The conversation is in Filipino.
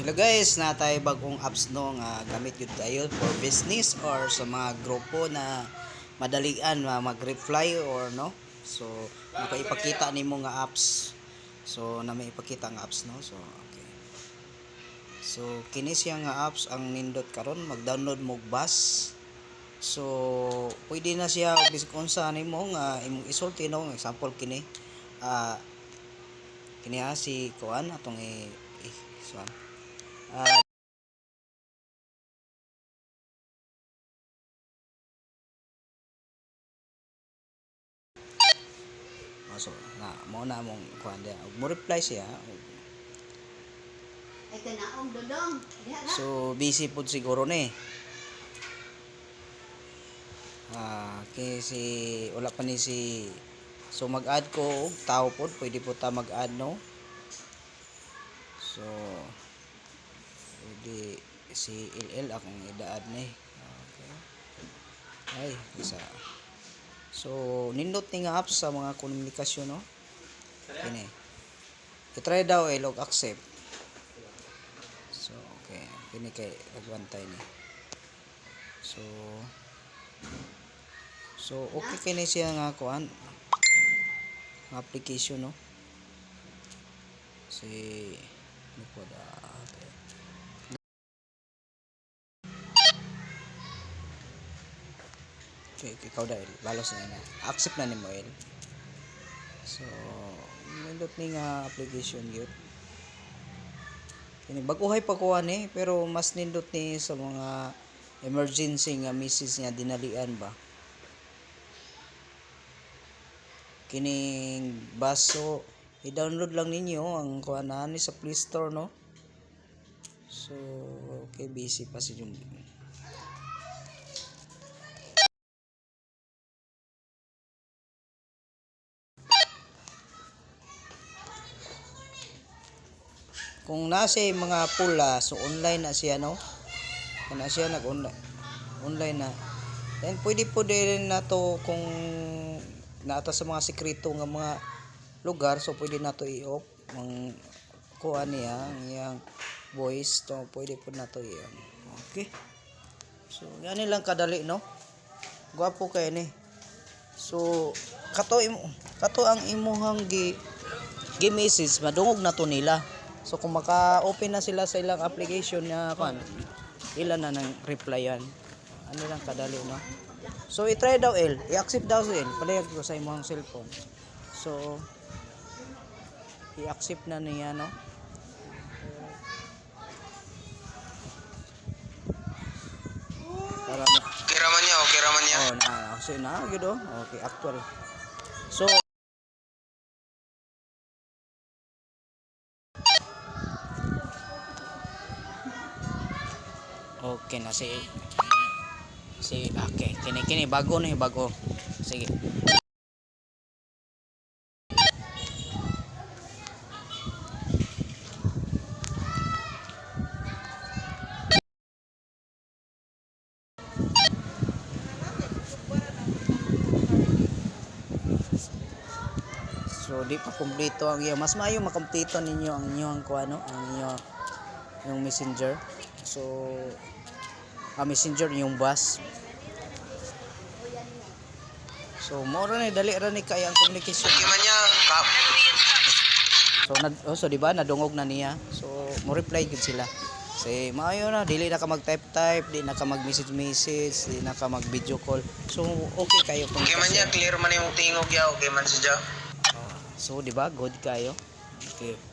Hello guys, natay bagong apps no nga gamit yun tayo for business or sa mga grupo na madalian mag-reply or no. So, nakaipakita nimo nga apps. So, na may ipakita nga apps no. So, okay. So, kini siya nga apps ang nindot karon mag-download mo bus. So, pwede na siya bisig unsa nimo nga imong isulti no. Example kini kini si kuan atong so, so na mo na mong kuan dia mo reply siya Ay kanaong dodong. so busy pud siguro ni kay si wala pa ni si so mag-add ko og tao pod pwede po ta mag-add no so pwede si LL akong i-add ni okay ay isa so nindot ni nga apps sa mga komunikasyon no kini i-try daw log accept so okay kini kay nagbantay ni so okay kini siya nga kuan application no si ano po da okay ikaw dahil balos na accept na ni Moel so nindot ni nga application yun kini baguhay pa kuha ni pero mas nindot ni sa mga emergency nga message niya dinalian ba kining baso i-download lang ninyo ang kuha na ni sa Play Store no so okay busy pa si yung kung nasa mga pula so online na siya no kana siya online na then pwede po din na to kung nata sa mga sekreto nga mga lugar so pwede na to i-off ang kuha niya ang iyang voice to pwede po na to iyan okay so yan lang kadali no gwapo kay ni so kato ang imuhang gi message madungog na to nila so kung maka-open na sila sa ilang application na kan ilan na nang replyan ano lang kadali no so i-try daw i-accept daw sa palayag ko sa imong cellphone so i-accept na niya no para okay raman niya oh na so na gyud okay actual so okay na si okay kini bago sige so di pa kumpleto ang iyo mas maayo makumpleto ninyo ang inyong kuano ang inyo yung messenger so messenger yung bus so mo ra ni dali ra ni kay ang communication okay man niya so di ba nadungog na niya so mo reply gid sila say maayo na dili na ka mag type di na ka mag message di na ka mag video call so okay kayo okay man niya clear man yung tingog ya okay man siya so di ba good kayo okay